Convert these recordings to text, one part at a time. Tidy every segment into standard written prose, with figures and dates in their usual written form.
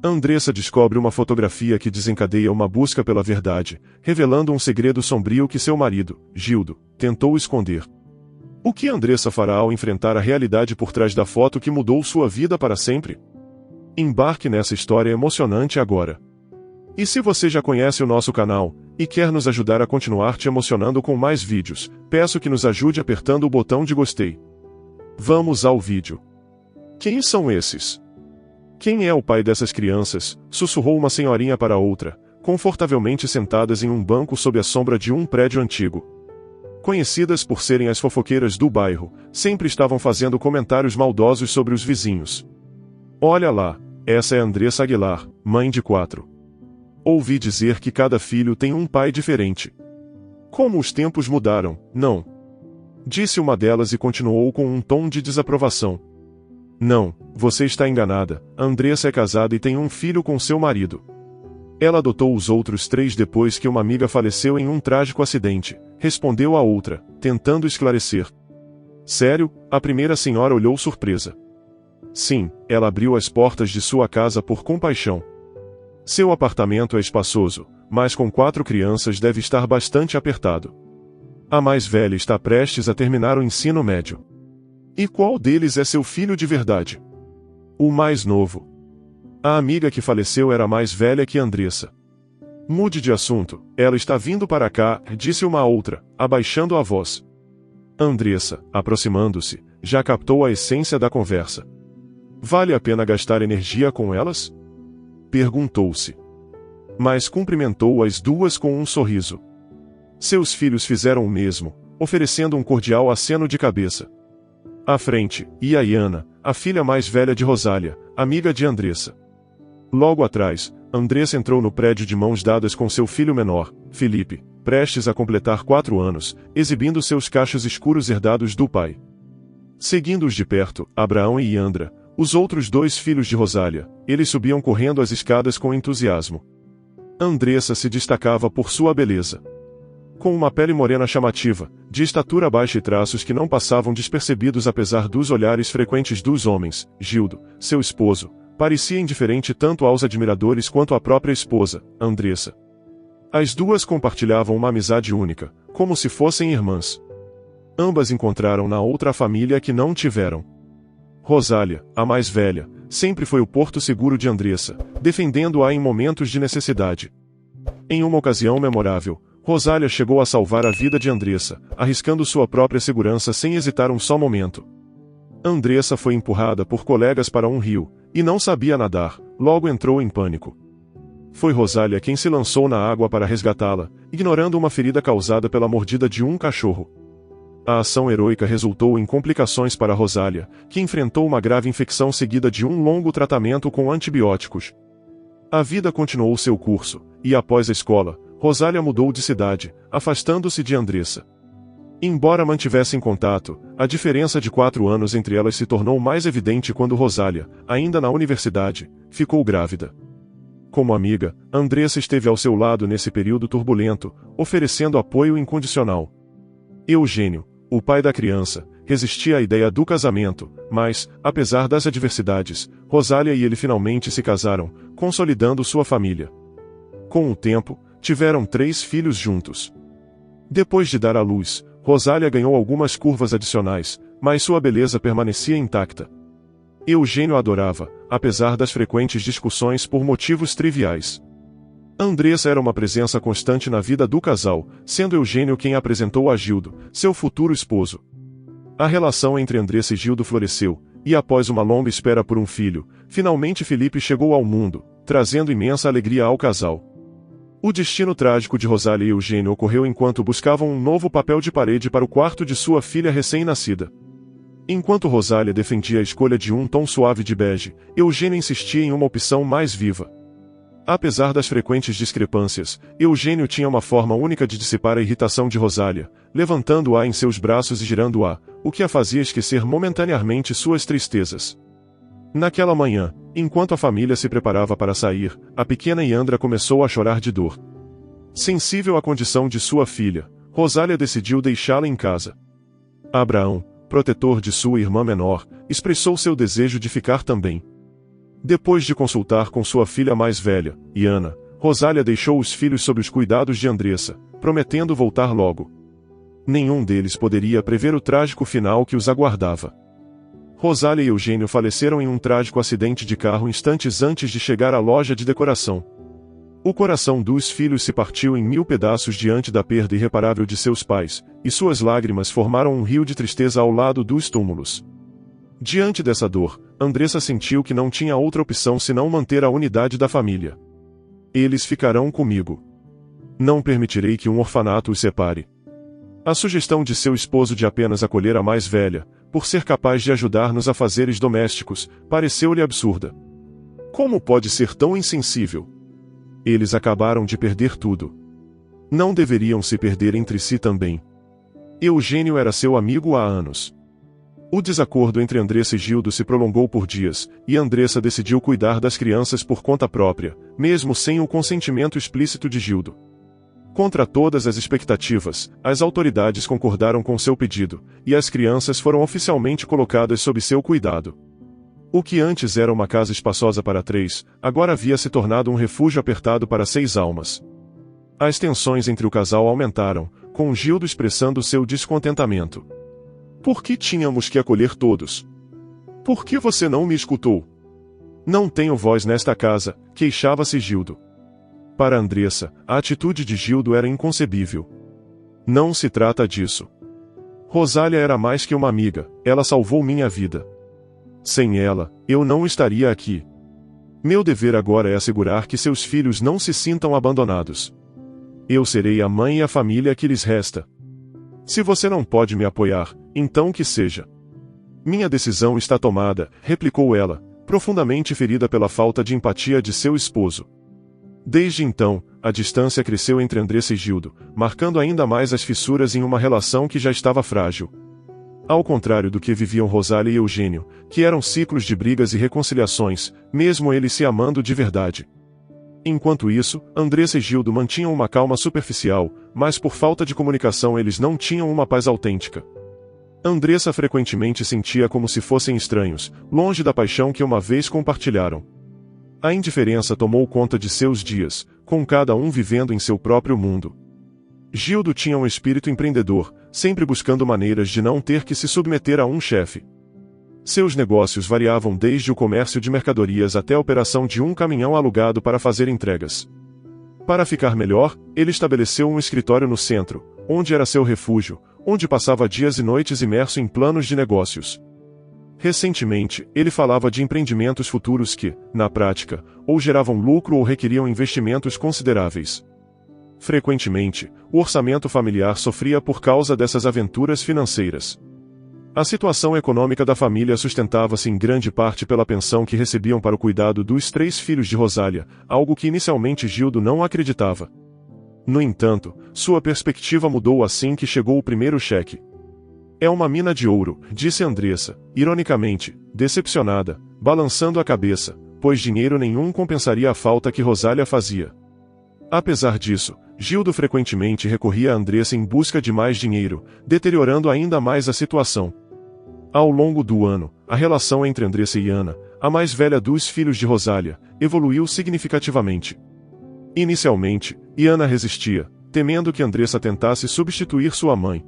Andressa descobre uma fotografia que desencadeia uma busca pela verdade, revelando um segredo sombrio que seu marido, Gildo, tentou esconder. O que Andressa fará ao enfrentar a realidade por trás da foto que mudou sua vida para sempre? Embarque nessa história emocionante agora. E se você já conhece o nosso canal, e quer nos ajudar a continuar te emocionando com mais vídeos, peço que nos ajude apertando o botão de gostei. Vamos ao vídeo. Quem são esses? Quem é o pai dessas crianças? Sussurrou uma senhorinha para outra, confortavelmente sentadas em um banco sob a sombra de um prédio antigo. Conhecidas por serem as fofoqueiras do bairro, sempre estavam fazendo comentários maldosos sobre os vizinhos. Olha lá, essa é Andressa Aguilar, mãe de 4. Ouvi dizer que cada filho tem um pai diferente. Como os tempos mudaram, não? Disse uma delas e continuou com um tom de desaprovação. Não, você está enganada, Andressa é casada e tem um filho com seu marido. Ela adotou os outros 3 depois que uma amiga faleceu em um trágico acidente, respondeu a outra, tentando esclarecer. Sério? A primeira senhora olhou surpresa. Sim, ela abriu as portas de sua casa por compaixão. Seu apartamento é espaçoso, mas com 4 crianças deve estar bastante apertado. A mais velha está prestes a terminar o ensino médio. E qual deles é seu filho de verdade? O mais novo. A amiga que faleceu era mais velha que Andressa. Mude de assunto, ela está vindo para cá, disse uma outra, abaixando a voz. Andressa, aproximando-se, já captou a essência da conversa. Vale a pena gastar energia com elas? Perguntou-se. Mas cumprimentou as duas com um sorriso. Seus filhos fizeram o mesmo, oferecendo um cordial aceno de cabeça. À frente, ia Iana, a filha mais velha de Rosália, amiga de Andressa. Logo atrás, Andressa entrou no prédio de mãos dadas com seu filho menor, Felipe, prestes a completar 4 anos, exibindo seus cachos escuros herdados do pai. Seguindo-os de perto, Abraão e Iandra, os outros 2 filhos de Rosália, eles subiam correndo as escadas com entusiasmo. Andressa se destacava por sua beleza. Com uma pele morena chamativa, de estatura baixa e traços que não passavam despercebidos apesar dos olhares frequentes dos homens, Gildo, seu esposo, parecia indiferente tanto aos admiradores quanto à própria esposa, Andressa. As duas compartilhavam uma amizade única, como se fossem irmãs. Ambas encontraram na outra a família que não tiveram. Rosália, a mais velha, sempre foi o porto seguro de Andressa, defendendo-a em momentos de necessidade. Em uma ocasião memorável, Rosália chegou a salvar a vida de Andressa, arriscando sua própria segurança sem hesitar um só momento. Andressa foi empurrada por colegas para um rio, e não sabia nadar, logo entrou em pânico. Foi Rosália quem se lançou na água para resgatá-la, ignorando uma ferida causada pela mordida de um cachorro. A ação heroica resultou em complicações para Rosália, que enfrentou uma grave infecção seguida de um longo tratamento com antibióticos. A vida continuou seu curso, e após a escola, Rosália mudou de cidade, afastando-se de Andressa. Embora mantivessem contato, a diferença de 4 anos entre elas se tornou mais evidente quando Rosália, ainda na universidade, ficou grávida. Como amiga, Andressa esteve ao seu lado nesse período turbulento, oferecendo apoio incondicional. Eugênio, o pai da criança, resistia à ideia do casamento, mas, apesar das adversidades, Rosália e ele finalmente se casaram, consolidando sua família. Com o tempo, tiveram 3 filhos juntos. Depois de dar à luz, Rosália ganhou algumas curvas adicionais, mas sua beleza permanecia intacta. Eugênio a adorava, apesar das frequentes discussões por motivos triviais. Andressa era uma presença constante na vida do casal, sendo Eugênio quem a apresentou a Gildo, seu futuro esposo. A relação entre Andressa e Gildo floresceu, e após uma longa espera por um filho, finalmente Felipe chegou ao mundo, trazendo imensa alegria ao casal. O destino trágico de Rosália e Eugênio ocorreu enquanto buscavam um novo papel de parede para o quarto de sua filha recém-nascida. Enquanto Rosália defendia a escolha de um tom suave de bege, Eugênio insistia em uma opção mais viva. Apesar das frequentes discrepâncias, Eugênio tinha uma forma única de dissipar a irritação de Rosália, levantando-a em seus braços e girando-a, o que a fazia esquecer momentaneamente suas tristezas. Naquela manhã, enquanto a família se preparava para sair, a pequena Iandra começou a chorar de dor. Sensível à condição de sua filha, Rosália decidiu deixá-la em casa. Abraão, protetor de sua irmã menor, expressou seu desejo de ficar também. Depois de consultar com sua filha mais velha, Iana, Rosália deixou os filhos sob os cuidados de Andressa, prometendo voltar logo. Nenhum deles poderia prever o trágico final que os aguardava. Rosália e Eugênio faleceram em um trágico acidente de carro instantes antes de chegar à loja de decoração. O coração dos filhos se partiu em 1000 pedaços diante da perda irreparável de seus pais, e suas lágrimas formaram um rio de tristeza ao lado dos túmulos. Diante dessa dor, Andressa sentiu que não tinha outra opção senão manter a unidade da família. Eles ficarão comigo. Não permitirei que um orfanato os separe. A sugestão de seu esposo de apenas acolher a mais velha, por ser capaz de ajudar nos afazeres domésticos, pareceu-lhe absurda. Como pode ser tão insensível? Eles acabaram de perder tudo. Não deveriam se perder entre si também. Eugênio era seu amigo há anos. O desacordo entre Andressa e Gildo se prolongou por dias, e Andressa decidiu cuidar das crianças por conta própria, mesmo sem o consentimento explícito de Gildo. Contra todas as expectativas, as autoridades concordaram com seu pedido, e as crianças foram oficialmente colocadas sob seu cuidado. O que antes era uma casa espaçosa para 3, agora havia se tornado um refúgio apertado para 6 almas. As tensões entre o casal aumentaram, com Gildo expressando seu descontentamento. Por que tínhamos que acolher todos? Por que você não me escutou? Não tenho voz nesta casa, queixava-se Gildo. Para Andressa, a atitude de Gildo era inconcebível. Não se trata disso. Rosália era mais que uma amiga, ela salvou minha vida. Sem ela, eu não estaria aqui. Meu dever agora é assegurar que seus filhos não se sintam abandonados. Eu serei a mãe e a família que lhes resta. Se você não pode me apoiar, então que seja. Minha decisão está tomada, replicou ela, profundamente ferida pela falta de empatia de seu esposo. Desde então, a distância cresceu entre Andressa e Gildo, marcando ainda mais as fissuras em uma relação que já estava frágil. Ao contrário do que viviam Rosália e Eugênio, que eram ciclos de brigas e reconciliações, mesmo eles se amando de verdade. Enquanto isso, Andressa e Gildo mantinham uma calma superficial, mas por falta de comunicação eles não tinham uma paz autêntica. Andressa frequentemente sentia como se fossem estranhos, longe da paixão que uma vez compartilharam. A indiferença tomou conta de seus dias, com cada um vivendo em seu próprio mundo. Gildo tinha um espírito empreendedor, sempre buscando maneiras de não ter que se submeter a um chefe. Seus negócios variavam desde o comércio de mercadorias até a operação de um caminhão alugado para fazer entregas. Para ficar melhor, ele estabeleceu um escritório no centro, onde era seu refúgio, onde passava dias e noites imerso em planos de negócios. Recentemente, ele falava de empreendimentos futuros que, na prática, ou geravam lucro ou requeriam investimentos consideráveis. Frequentemente, o orçamento familiar sofria por causa dessas aventuras financeiras. A situação econômica da família sustentava-se em grande parte pela pensão que recebiam para o cuidado dos 3 filhos de Rosália, algo que inicialmente Gildo não acreditava. No entanto, sua perspectiva mudou assim que chegou o primeiro cheque. É uma mina de ouro, disse Andressa, ironicamente, decepcionada, balançando a cabeça, pois dinheiro nenhum compensaria a falta que Rosália fazia. Apesar disso, Gildo frequentemente recorria a Andressa em busca de mais dinheiro, deteriorando ainda mais a situação. Ao longo do ano, a relação entre Andressa e Iana, a mais velha dos filhos de Rosália, evoluiu significativamente. Inicialmente, Iana resistia, temendo que Andressa tentasse substituir sua mãe.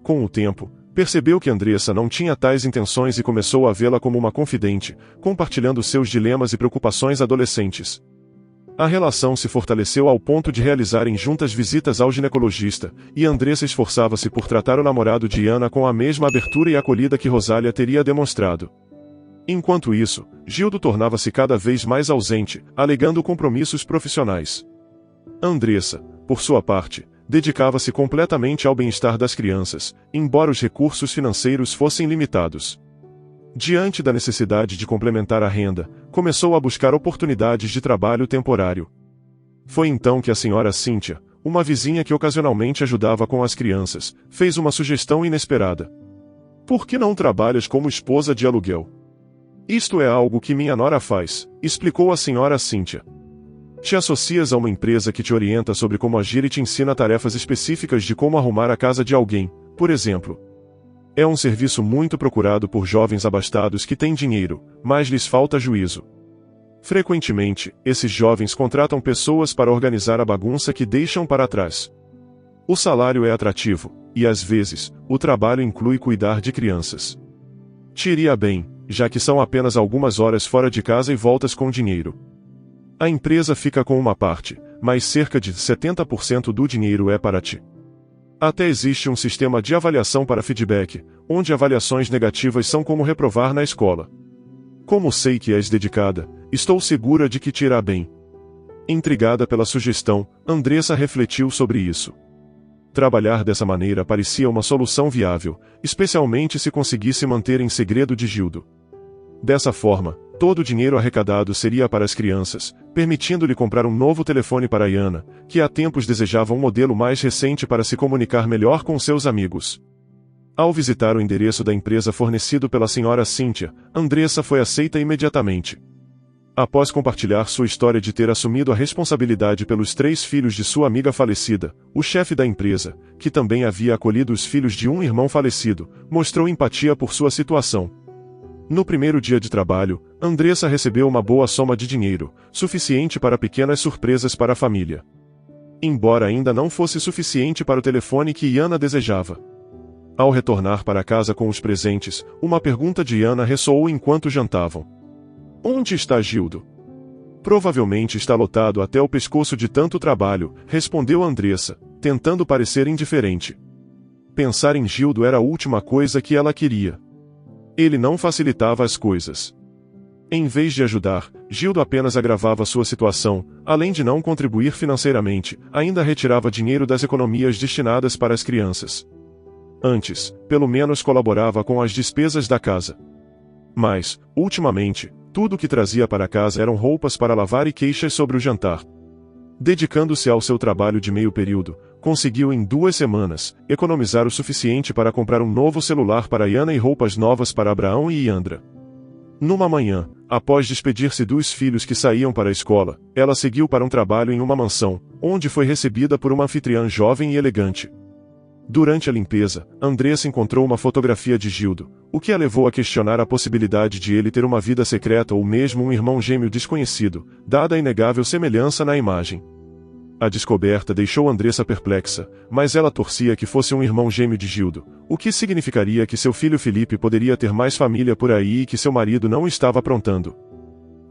Com o tempo, percebeu que Andressa não tinha tais intenções e começou a vê-la como uma confidente, compartilhando seus dilemas e preocupações adolescentes. A relação se fortaleceu ao ponto de realizarem juntas visitas ao ginecologista, e Andressa esforçava-se por tratar o namorado de Iana com a mesma abertura e acolhida que Rosália teria demonstrado. Enquanto isso, Gildo tornava-se cada vez mais ausente, alegando compromissos profissionais. Andressa, por sua parte, dedicava-se completamente ao bem-estar das crianças, embora os recursos financeiros fossem limitados. Diante da necessidade de complementar a renda, começou a buscar oportunidades de trabalho temporário. Foi então que a senhora Cíntia, uma vizinha que ocasionalmente ajudava com as crianças, fez uma sugestão inesperada. Por que não trabalhas como esposa de aluguel? Isto é algo que minha nora faz, explicou a senhora Cíntia. Te associas a uma empresa que te orienta sobre como agir e te ensina tarefas específicas de como arrumar a casa de alguém, por exemplo. É um serviço muito procurado por jovens abastados que têm dinheiro, mas lhes falta juízo. Frequentemente, esses jovens contratam pessoas para organizar a bagunça que deixam para trás. O salário é atrativo, e às vezes, o trabalho inclui cuidar de crianças. Te iria bem, já que são apenas algumas horas fora de casa e voltas com dinheiro. A empresa fica com uma parte, mas cerca de 70% do dinheiro é para ti. Até existe um sistema de avaliação para feedback, onde avaliações negativas são como reprovar na escola. Como sei que és dedicada, estou segura de que te irá bem. Intrigada pela sugestão, Andressa refletiu sobre isso. Trabalhar dessa maneira parecia uma solução viável, especialmente se conseguisse manter em segredo de Gildo. Dessa forma, todo o dinheiro arrecadado seria para as crianças, permitindo-lhe comprar um novo telefone para Yana, que há tempos desejava um modelo mais recente para se comunicar melhor com seus amigos. Ao visitar o endereço da empresa fornecido pela senhora Cynthia, Andressa foi aceita imediatamente. Após compartilhar sua história de ter assumido a responsabilidade pelos 3 filhos de sua amiga falecida, o chefe da empresa, que também havia acolhido os filhos de um irmão falecido, mostrou empatia por sua situação. No primeiro dia de trabalho, Andressa recebeu uma boa soma de dinheiro, suficiente para pequenas surpresas para a família. Embora ainda não fosse suficiente para o telefone que Yana desejava. Ao retornar para casa com os presentes, uma pergunta de Yana ressoou enquanto jantavam. Onde está Gildo? Provavelmente está lotado até o pescoço de tanto trabalho, respondeu Andressa, tentando parecer indiferente. Pensar em Gildo era a última coisa que ela queria. Ele não facilitava as coisas. Em vez de ajudar, Gildo apenas agravava sua situação, além de não contribuir financeiramente, ainda retirava dinheiro das economias destinadas para as crianças. Antes, pelo menos colaborava com as despesas da casa. Mas, ultimamente, tudo o que trazia para casa eram roupas para lavar e queixas sobre o jantar. Dedicando-se ao seu trabalho de meio período, conseguiu em 2 semanas, economizar o suficiente para comprar um novo celular para Yana e roupas novas para Abraão e Yandra. Numa manhã, após despedir-se dos filhos que saíam para a escola, ela seguiu para um trabalho em uma mansão, onde foi recebida por uma anfitriã jovem e elegante. Durante a limpeza, Andressa encontrou uma fotografia de Gildo, o que a levou a questionar a possibilidade de ele ter uma vida secreta ou mesmo um irmão gêmeo desconhecido, dada a inegável semelhança na imagem. A descoberta deixou Andressa perplexa, mas ela torcia que fosse um irmão gêmeo de Gildo, o que significaria que seu filho Felipe poderia ter mais família por aí e que seu marido não estava aprontando.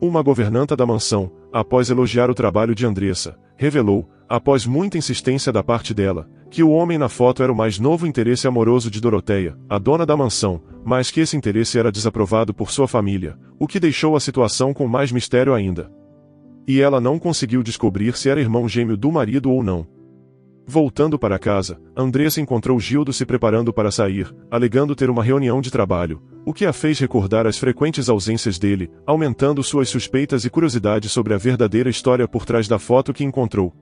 Uma governanta da mansão, após elogiar o trabalho de Andressa, revelou, após muita insistência da parte dela, que o homem na foto era o mais novo interesse amoroso de Doroteia, a dona da mansão, mas que esse interesse era desaprovado por sua família, o que deixou a situação com mais mistério ainda. E ela não conseguiu descobrir se era irmão gêmeo do marido ou não. Voltando para casa, Andressa encontrou Gildo se preparando para sair, alegando ter uma reunião de trabalho, o que a fez recordar as frequentes ausências dele, aumentando suas suspeitas e curiosidade sobre a verdadeira história por trás da foto que encontrou.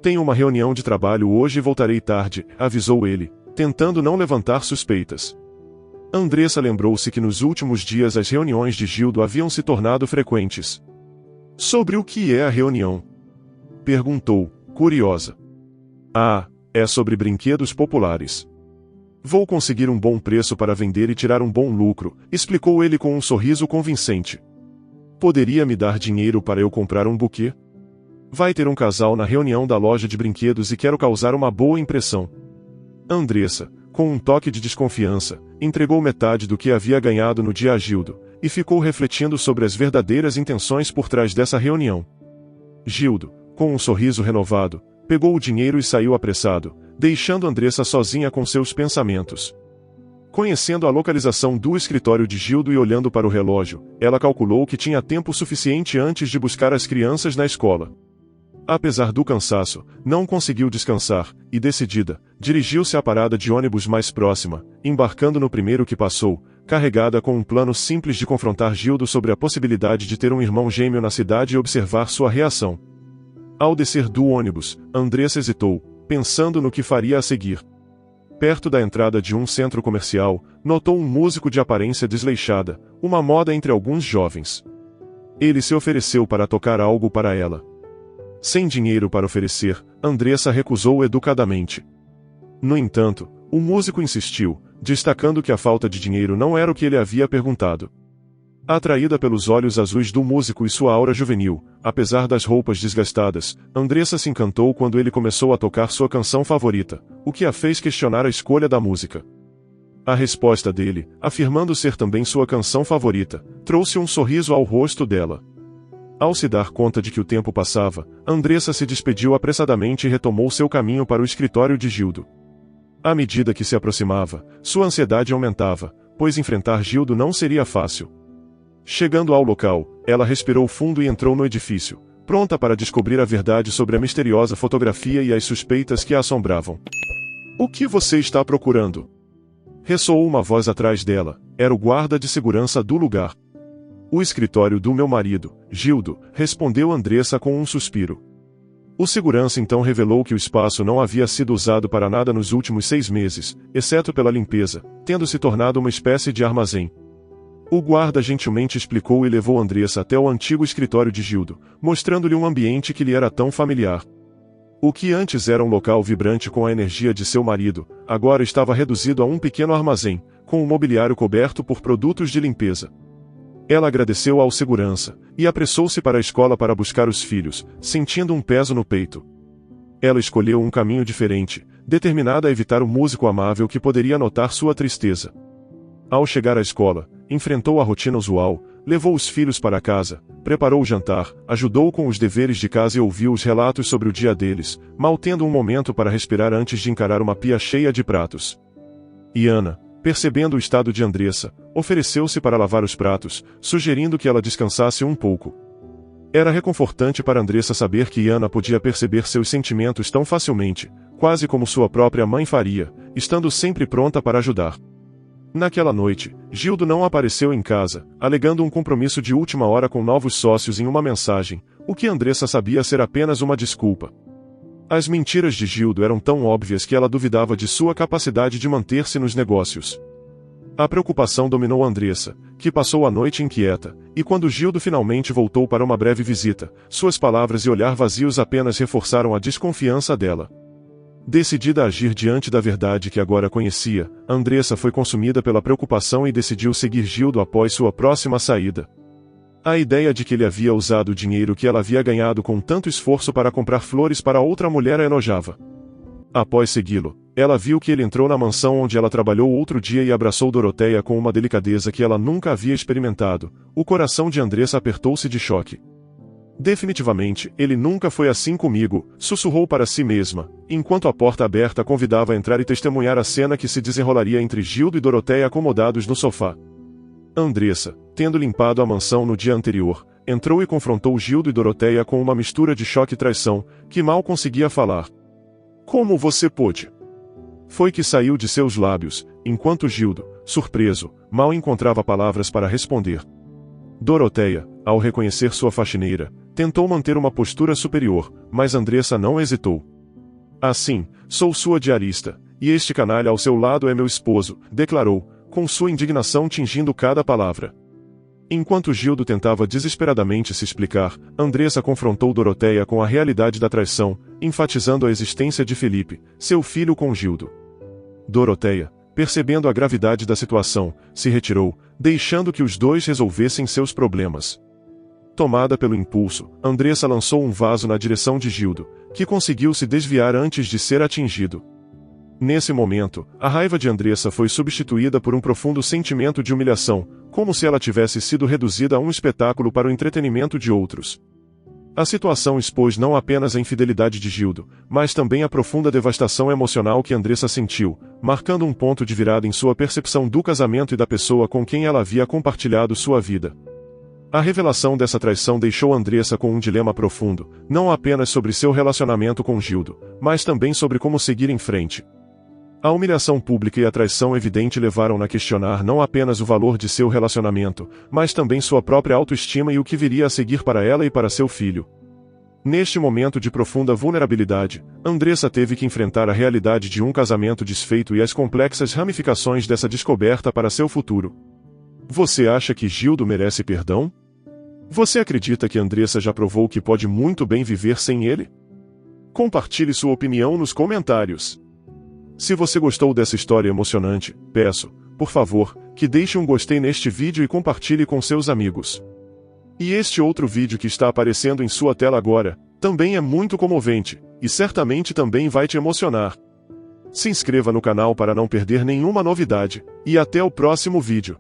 Tenho uma reunião de trabalho hoje e voltarei tarde, avisou ele, tentando não levantar suspeitas. Andressa lembrou-se que nos últimos dias as reuniões de Gildo haviam se tornado frequentes. Sobre o que é a reunião? Perguntou, curiosa. Ah, é sobre brinquedos populares. Vou conseguir um bom preço para vender e tirar um bom lucro, explicou ele com um sorriso convincente. Poderia me dar dinheiro para eu comprar um buquê? Vai ter um casal na reunião da loja de brinquedos e quero causar uma boa impressão. Andressa, com um toque de desconfiança, entregou metade do que havia ganhado no dia a Gildo, e ficou refletindo sobre as verdadeiras intenções por trás dessa reunião. Gildo, com um sorriso renovado, pegou o dinheiro e saiu apressado, deixando Andressa sozinha com seus pensamentos. Conhecendo a localização do escritório de Gildo e olhando para o relógio, ela calculou que tinha tempo suficiente antes de buscar as crianças na escola. Apesar do cansaço, não conseguiu descansar, e decidida, dirigiu-se à parada de ônibus mais próxima, embarcando no primeiro que passou, carregada com um plano simples de confrontar Gildo sobre a possibilidade de ter um irmão gêmeo na cidade e observar sua reação. Ao descer do ônibus, Andressa hesitou, pensando no que faria a seguir. Perto da entrada de um centro comercial, notou um músico de aparência desleixada, uma moda entre alguns jovens. Ele se ofereceu para tocar algo para ela. Sem dinheiro para oferecer, Andressa recusou educadamente. No entanto, o músico insistiu, destacando que a falta de dinheiro não era o que ele havia perguntado. Atraída pelos olhos azuis do músico e sua aura juvenil, apesar das roupas desgastadas, Andressa se encantou quando ele começou a tocar sua canção favorita, o que a fez questionar a escolha da música. A resposta dele, afirmando ser também sua canção favorita, trouxe um sorriso ao rosto dela. Ao se dar conta de que o tempo passava, Andressa se despediu apressadamente e retomou seu caminho para o escritório de Gildo. À medida que se aproximava, sua ansiedade aumentava, pois enfrentar Gildo não seria fácil. Chegando ao local, ela respirou fundo e entrou no edifício, pronta para descobrir a verdade sobre a misteriosa fotografia e as suspeitas que a assombravam. "O que você está procurando?" Ressoou uma voz atrás dela. Era o guarda de segurança do lugar. "O escritório do meu marido, Gildo", respondeu Andressa com um suspiro. O segurança então revelou que o espaço não havia sido usado para nada nos últimos 6 meses, exceto pela limpeza, tendo se tornado uma espécie de armazém. O guarda gentilmente explicou e levou Andressa até o antigo escritório de Gildo, mostrando-lhe um ambiente que lhe era tão familiar. O que antes era um local vibrante com a energia de seu marido, agora estava reduzido a um pequeno armazém, com o mobiliário coberto por produtos de limpeza. Ela agradeceu ao segurança, e apressou-se para a escola para buscar os filhos, sentindo um peso no peito. Ela escolheu um caminho diferente, determinada a evitar o músico amável que poderia notar sua tristeza. Ao chegar à escola, enfrentou a rotina usual, levou os filhos para casa, preparou o jantar, ajudou com os deveres de casa e ouviu os relatos sobre o dia deles, mal tendo um momento para respirar antes de encarar uma pia cheia de pratos. E Ana, percebendo o estado de Andressa, ofereceu-se para lavar os pratos, sugerindo que ela descansasse um pouco. Era reconfortante para Andressa saber que Ana podia perceber seus sentimentos tão facilmente, quase como sua própria mãe faria, estando sempre pronta para ajudar. Naquela noite, Gildo não apareceu em casa, alegando um compromisso de última hora com novos sócios em uma mensagem, o que Andressa sabia ser apenas uma desculpa. As mentiras de Gildo eram tão óbvias que ela duvidava de sua capacidade de manter-se nos negócios. A preocupação dominou Andressa, que passou a noite inquieta, e quando Gildo finalmente voltou para uma breve visita, suas palavras e olhar vazios apenas reforçaram a desconfiança dela. Decidida a agir diante da verdade que agora conhecia, Andressa foi consumida pela preocupação e decidiu seguir Gildo após sua próxima saída. A ideia de que ele havia usado o dinheiro que ela havia ganhado com tanto esforço para comprar flores para outra mulher a enojava. Após segui-lo, ela viu que ele entrou na mansão onde ela trabalhou outro dia e abraçou Doroteia com uma delicadeza que ela nunca havia experimentado. O coração de Andressa apertou-se de choque. "Definitivamente, ele nunca foi assim comigo", sussurrou para si mesma, enquanto a porta aberta convidava a entrar e testemunhar a cena que se desenrolaria entre Gildo e Doroteia acomodados no sofá. Andressa, tendo limpado a mansão no dia anterior, entrou e confrontou Gildo e Doroteia com uma mistura de choque e traição, que mal conseguia falar. "Como você pôde?" Foi que saiu de seus lábios, enquanto Gildo, surpreso, mal encontrava palavras para responder. Doroteia, ao reconhecer sua faxineira, tentou manter uma postura superior, mas Andressa não hesitou. "Assim, sou sua diarista, e este canalha ao seu lado é meu esposo", declarou, com sua indignação tingindo cada palavra. Enquanto Gildo tentava desesperadamente se explicar, Andressa confrontou Doroteia com a realidade da traição, enfatizando a existência de Felipe, seu filho, com Gildo. Doroteia, percebendo a gravidade da situação, se retirou, deixando que os dois resolvessem seus problemas. Tomada pelo impulso, Andressa lançou um vaso na direção de Gildo, que conseguiu se desviar antes de ser atingido. Nesse momento, a raiva de Andressa foi substituída por um profundo sentimento de humilhação, como se ela tivesse sido reduzida a um espetáculo para o entretenimento de outros. A situação expôs não apenas a infidelidade de Gildo, mas também a profunda devastação emocional que Andressa sentiu, marcando um ponto de virada em sua percepção do casamento e da pessoa com quem ela havia compartilhado sua vida. A revelação dessa traição deixou Andressa com um dilema profundo, não apenas sobre seu relacionamento com Gildo, mas também sobre como seguir em frente. A humilhação pública e a traição evidente levaram-na a questionar não apenas o valor de seu relacionamento, mas também sua própria autoestima e o que viria a seguir para ela e para seu filho. Neste momento de profunda vulnerabilidade, Andressa teve que enfrentar a realidade de um casamento desfeito e as complexas ramificações dessa descoberta para seu futuro. Você acha que Gildo merece perdão? Você acredita que Andressa já provou que pode muito bem viver sem ele? Compartilhe sua opinião nos comentários. Se você gostou dessa história emocionante, peço, por favor, que deixe um gostei neste vídeo e compartilhe com seus amigos. E este outro vídeo que está aparecendo em sua tela agora, também é muito comovente, e certamente também vai te emocionar. Se inscreva no canal para não perder nenhuma novidade, e até o próximo vídeo.